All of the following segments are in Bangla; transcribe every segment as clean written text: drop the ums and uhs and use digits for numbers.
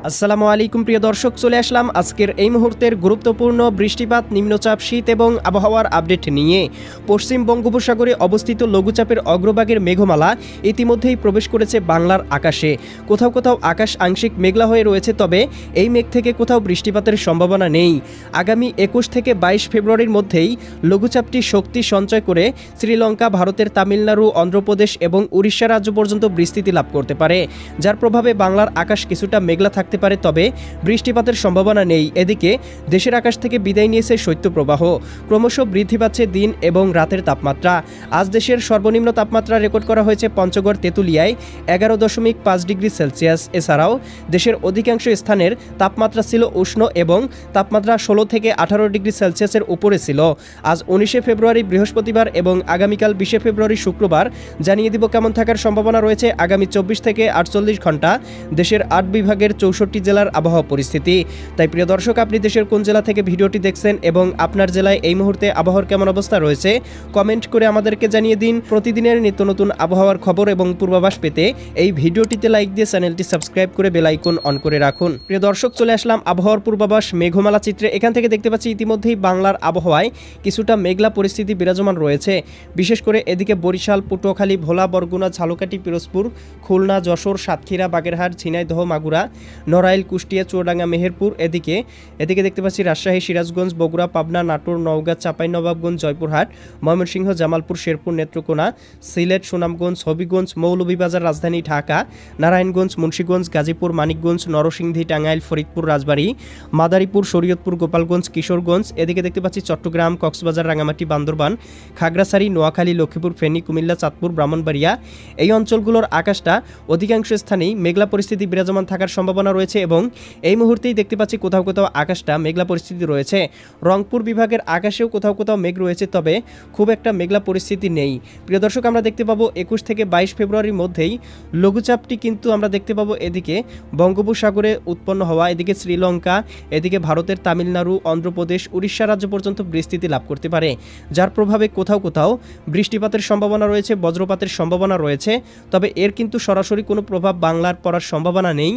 আসসালামু আলাইকুম প্রিয় দর্শক, চলে আসলাম আজকের এই মুহূর্তের গুরুত্বপূর্ণ বৃষ্টিপাত, নিম্নচাপ, শীত এবং আবহাওয়ার আপডেট নিয়ে। পশ্চিম বঙ্গোপসাগরে অবস্থিত লঘুচাপের অগ্রভাগের মেঘমালা ইতিমধ্যেই প্রবেশ করেছে বাংলার আকাশে। কোথাও কোথাও আকাশ আংশিক মেঘলা হয়ে রয়েছে, তবে এই মেঘ থেকে কোথাও বৃষ্টিপাতের সম্ভাবনা নেই। আগামী 21 থেকে 22 ফেব্রুয়ারির মধ্যেই লঘুচাপটি শক্তি সঞ্চয় করে শ্রীলঙ্কা, ভারতের তামিলনাড়ু, অন্ধ্রপ্রদেশ এবং উড়িষ্যা রাজ্য পর্যন্ত বিস্তৃতি লাভ করতে পারে, যার প্রভাবে বাংলার আকাশ কিছুটা মেঘলা থাকতে পারে, তবে বৃষ্টিপাতের সম্ভাবনা নেই। এদিকে দেশের আকাশ থেকে বিদায় নিয়েছে শৈত্যপ্রবাহ। ক্রমশ বৃদ্ধি পাচ্ছে দিন এবং রাতের তাপমাত্রা। আজ দেশের সর্বনিম্ন তাপমাত্রা রেকর্ড করা হয়েছে পঞ্চগড় তেঁতুলিয়ায় 11.5 ডিগ্রি সেলসিয়াস। এছাড়াও দেশের অধিকাংশ স্থানের তাপমাত্রা ছিল উষ্ণ এবং তাপমাত্রা 16 থেকে 18 ডিগ্রি সেলসিয়াসের উপরে ছিল। আজ 19 ফেব্রুয়ারি বৃহস্পতিবার এবং আগামীকাল 20 ফেব্রুয়ারি শুক্রবার জানিয়ে দিব কেমন থাকার সম্ভাবনা রয়েছে আগামী 24 থেকে 48 ঘন্টা দেশের 8 বিভাগের 64 জেলার আবহাওয়া পরিস্থিতি। তাই প্রিয় দর্শক, আপনি দেশের কোন জেলা থেকে ভিডিওটি দেখছেন এবং আপনার জেলায় এই মুহূর্তে আবহাওয়ার কেমন অবস্থা রয়েছে কমেন্ট করে আমাদেরকে জানিয়ে দিন। প্রতিদিনের নিত্য নতুন আবহাওয়ার খবর এবং পূর্বাভাস পেতে এই ভিডিওটিতে লাইক দিয়ে চ্যানেলটি সাবস্ক্রাইব করে বেল আইকন অন করে রাখুন। প্রিয় দর্শক, চলে আসলাম আবহাওয়ার পূর্বাভাস মেঘমালা চিত্রে। এখান থেকে দেখতে পাচ্ছি ইতিমধ্যেই বাংলার আবহাওয়ায় কিছুটা মেঘলা পরিস্থিতি বিরাজমান রয়েছে। বিশেষ করে এদিকে বরিশাল, পটুয়াখালী, ভোলা, বরগুনা, ঝালকাঠি, পিরোজপুর, খুলনা, যশোর, সাতক্ষীরা, বাগেরহাট, ঝিনাইদহ, মাগুরা, নড়াইল, কুষ্টিয়া, চুয়াডাঙ্গা, মেহেরপুর, এদিকে দেখতে পাচ্ছি রাজশাহী, সিরাজগঞ্জ, বগুড়া, পাবনা, নাটোর, নওগাঁ, চাঁপাইনবাবগঞ্জ, জয়পুরহাট, ময়মনসিংহ, জামালপুর, শেরপুর, নেত্রকোনা, সিলেট, সুনামগঞ্জ, হবিগঞ্জ, মৌলভীবাজার, রাজধানী ঢাকা, নারায়ণগঞ্জ, মুন্সিগঞ্জ, গাজীপুর, মানিকগঞ্জ, নরসিংদী, টাঙ্গাইল, ফরিদপুর, রাজবাড়ী, মাদারীপুর, শরীয়তপুর, গোপালগঞ্জ, কিশোরগঞ্জ, এদিকে দেখতে পাচ্ছি চট্টগ্রাম, কক্সবাজার, রাঙামাটি, বান্দরবান, খাগড়াছড়ি, নোয়াখালী, লক্ষ্মীপুর, ফেনী, কুমিল্লা, চাঁদপুর, ব্রাহ্মণবাড়িয়া, এই অঞ্চলগুলোর আকাশটা অধিকাংশ স্থানেই মেঘলা পরিস্থিতি বিরাজমান থাকার সম্ভাবনা রয়েছে এবং এই মুহূর্তেই দেখতে পাচ্ছি কোথাও কোথাও আকাশটা মেঘলা পরিস্থিতি রয়েছে। রংপুর বিভাগের আকাশেও কোথাও কোথাও মেঘ রয়েছে, তবে খুব একটা মেঘলা পরিস্থিতি নেই। প্রিয় দর্শক, আমরা দেখতে পাবো 21 থেকে 22 ফেব্রুয়ারির মধ্যেই লঘুচাপটি কিন্তু আমরা দেখতে পাবো এদিকে বঙ্গোপসাগরে উৎপন্ন হওয়া, এদিকে শ্রীলঙ্কা, এদিকে ভারতের তামিলনাড়ু, অন্ধ্রপ্রদেশ, উড়িষ্যা রাজ্য পর্যন্ত বিস্তৃতি লাভ করতে পারে, যার প্রভাবে কোথাও কোথাও বৃষ্টিপাতের সম্ভাবনা রয়েছে, বজ্রপাতের সম্ভাবনা রয়েছে, তবে এর কিন্তু সরাসরি কোনো প্রভাব বাংলার পড়ার সম্ভাবনা নেই।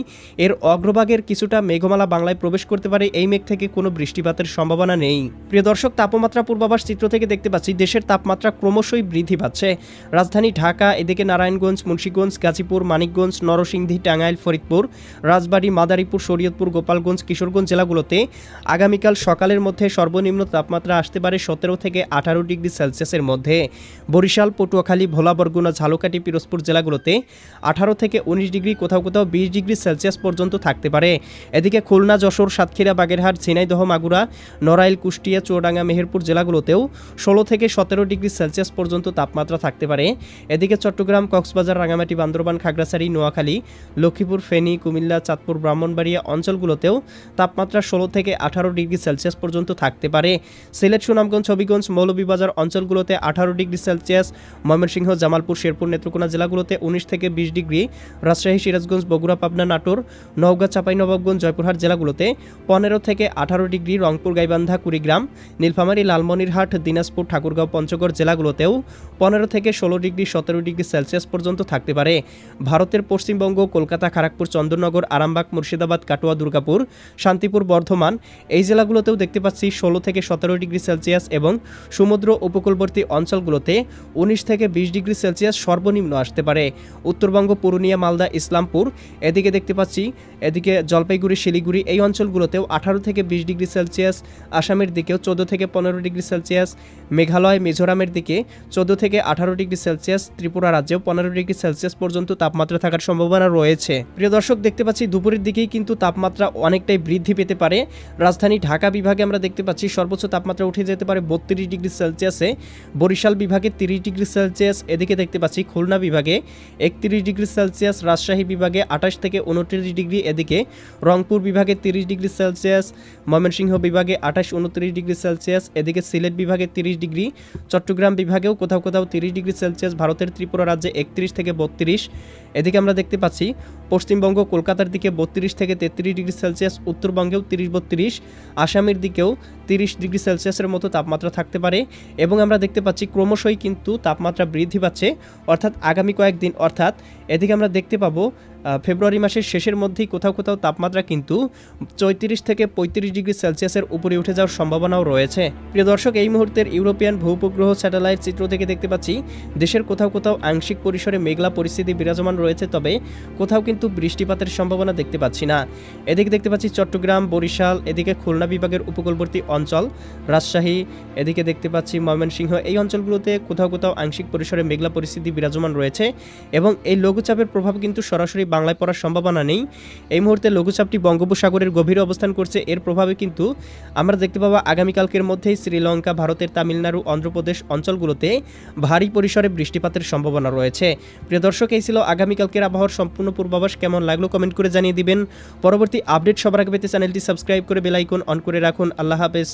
এর অগ্রভাগের কিছুটা মেঘমালা বাংলায় প্রবেশ করতে পারে, এই মেঘ থেকে কোনো বৃষ্টিপাতের সম্ভাবনা নেই। প্রিয় দর্শক, তাপমাত্রা পূর্বাভাস চিত্র থেকে দেখতে পাচ্ছি দেশের তাপমাত্রা ক্রমশই বৃদ্ধি পাচ্ছে। রাজধানী ঢাকা, এদিকে নারায়ণগঞ্জ, মুন্সিগঞ্জ, গাজীপুর, মানিকগঞ্জ, নরসিংদী, টাঙ্গাইল, ফরিদপুর, রাজবাড়ী, মাদারীপুর, শরীয়তপুর, গোপালগঞ্জ, কিশোরগঞ্জ জেলাগুলোতে আগামীকাল সকালের মধ্যে সর্বনিম্ন তাপমাত্রা আসতে পারে 17 থেকে 18 ডিগ্রি সেলসিয়াসের মধ্যে। বরিশাল, পটুয়াখালী, ভোলা, বরগুনা, ঝালকাঠি, পিরোজপুর জেলাগুলোতে 18 থেকে 19 ডিগ্রি, কোথাও কোথাও 20 ডিগ্রি সেলসিয়াস পর্যন্ত থাকতে পারে। এদিকে খুলনা, যশোর, সাতক্ষীরা, বাগেরহাট, ঝিনাইদহ, মাগুরা, নড়াইল, কুষ্টিয়া, চুয়াডাঙ্গা, মেহেরপুর জেলাগুলোতেও 16 থেকে 17 ডিগ্রি সেলসিয়াস পর্যন্ত তাপমাত্রা থাকতে পারে। এদিকে চট্টগ্রাম, কক্সবাজার, রাঙামাটি, বান্দরবান, খাগড়াছড়ি, নোয়াখালী, লক্ষ্মীপুর, ফেনী, কুমিল্লা, চাঁদপুর, ব্রাহ্মণবাড়িয়া অঞ্চলগুলোতেও তাপমাত্রা 16 থেকে 18 ডিগ্রি সেলসিয়াস পর্যন্ত থাকতে পারে। সিলেট, সুনামগঞ্জ, হবিগঞ্জ, মৌলভীবাজার অঞ্চলগুলোতে 18 ডিগ্রি সেলসিয়াস, ময়মনসিংহ, জামালপুর, শেরপুর, নেত্রকোনা জেলাগুলোতে 19 থেকে 20 ডিগ্রি, রাজশাহী, সিরাজগঞ্জ, বগুড়া, পাবনা, নাটোর, নওগাঁ, চাঁপাইনবাবগঞ্জ, জয়পুরহাট জেলাগুলোতে 15 থেকে 18 ডিগ্রি, রংপুর, গাইবান্ধা, কুড়িগ্রাম, নীলফামারী, লালমনিরহাট, দিনাজপুর, ঠাকুরগাঁও, পঞ্চগড় জেলাগুলোতেও 15 থেকে 16 ডিগ্রি, 17 ডিগ্রি সেলসিয়াস পর্যন্ত থাকতে পারে। ভারতের পশ্চিমবঙ্গ, কলকাতা, খড়গপুর, চন্দননগর, আরামবাগ, মুর্শিদাবাদ, কাটোয়া, দুর্গাপুর, শান্তিপুর, বর্ধমান এই জেলাগুলোতেও দেখতে পাচ্ছি 16 থেকে 17 ডিগ্রি সেলসিয়াস এবং সমুদ্র উপকূলবর্তী অঞ্চলগুলোতে 19 থেকে 20 ডিগ্রি সেলসিয়াস সর্বনিম্ন আসতে পারে। উত্তরবঙ্গ, পুরুলিয়া, মালদা, ইসলামপুর, এদিকে দেখতে পাচ্ছি এদিকে জলপাইগুড়ি, শিলিগুড়ি এই অঞ্চলগুলোতেও 18 থেকে 20 ডিগ্রি সেলসিয়াস, আসামের দিকেও 14 থেকে 15 ডিগ্রি সেলসিয়াস, মেঘালয়, মিজোরামের দিকে 14 থেকে 18 ডিগ্রি সেলসিয়াস, ত্রিপুরা রাজ্যেও 15 ডিগ্রি সেলসিয়াস পর্যন্ত তাপমাত্রা থাকার সম্ভাবনা রয়েছে। প্রিয় দর্শক, দেখতে পাচ্ছি দুপুরের দিকেই কিন্তু তাপমাত্রা অনেকটাই বৃদ্ধি পেতে পারে। রাজধানী ঢাকা বিভাগে আমরা দেখতে পাচ্ছি সর্বোচ্চ তাপমাত্রা উঠে যেতে পারে 32 ডিগ্রি সেলসিয়াসে, বরিশাল বিভাগে 30 ডিগ্রি সেলসিয়াস, এদিকে দেখতে পাচ্ছি খুলনা বিভাগে 31 ডিগ্রি সেলসিয়াস, রাজশাহী বিভাগে 28 থেকে 29 ডিগ্রি, এদিকে রংপুর বিভাগে 30 ডিগ্রি সেলসিয়াস, ময়মনসিংহ বিভাগে 28-29 ডিগ্রি সেলসিয়াস, এদিকে সিলেট বিভাগে 30 ডিগ্রি, চট্টগ্রাম বিভাগেও কোথাও কোথাও 30 ডিগ্রি সেলসিয়াস, ভারতের ত্রিপুরা রাজ্যে 31 থেকে 32, এদিকে আমরা দেখতে পাচ্ছি পশ্চিমবঙ্গ কলকাতার দিকে 32 থেকে 33 ডিগ্রি সেলসিয়াস, উত্তরবঙ্গেও 30-32, আসামের দিকেও 30 ডিগ্রি সেলসিয়াসের মতো তাপমাত্রা থাকতে পারে। এবং আমরা দেখতে পাচ্ছি ক্রমশই কিন্তু তাপমাত্রা বৃদ্ধি পাচ্ছে, অর্থাৎ আগামী কয়েকদিন, অর্থাৎ এদিকে আমরা দেখতে পাবো ফেব্রুয়ারি মাসের শেষের মধ্যেই কোথাও কোথাও তাপমাত্রা কিন্তু 34 থেকে 35 ডিগ্রি সেলসিয়াসের উপরে উঠে যাওয়ার সম্ভাবনাও রয়েছে। প্রিয় দর্শক, এই মুহূর্তের ইউরোপিয়ান ভূপগ্রহ স্যাটেলাইট চিত্র থেকে দেখতে পাচ্ছি দেশের কোথাও কোথাও আংশিক পরিসরে মেঘলা পরিস্থিতি বিরাজমান রয়েছে, তবে কোথাও কিন্তু বৃষ্টিপাতের সম্ভাবনা দেখতে পাচ্ছি না। এদিকে দেখতে পাচ্ছি চট্টগ্রাম, বরিশাল, এদিকে খুলনা বিভাগের উপকূলবর্তী অঞ্চল, রাজশাহী, এদিকে দেখতে পাচ্ছি ময়মনসিংহ, এই অঞ্চলগুলোতে কোথাও কোথাও আংশিক পরিসরে মেঘলা পরিস্থিতি বিরাজমান রয়েছে এবং এই লঘুচাপের প্রভাব কিন্তু সরাসরি বাংলায় পড়ার সম্ভাবনা নেই। এই মুহূর্তে লঘুচাপটি বঙ্গোপসাগরের গভীরে অবস্থান করছে, এর প্রভাবে কিন্তু আমরা দেখতে পাবো আগামীকালকের মধ্যেই শ্রীলঙ্কা, ভারতের তামিলনাড়ু, অন্ধ্রপ্রদেশ অঞ্চলগুলোতে ভারী পরিসরে বৃষ্টিপাতের সম্ভাবনা রয়েছে। প্রিয় দর্শক, এই ছিল আগামীকালকের আবহাওয়ার সম্পূর্ণ পূর্বাভাস। কেমন লাগলো কমেন্ট করে জানিয়ে দিবেন। পরবর্তী আপডেট সবার আগে পেতে চ্যানেলটি সাবস্ক্রাইব করে বেল আইকন অন করে রাখুন। আল্লাহ হাফেজ।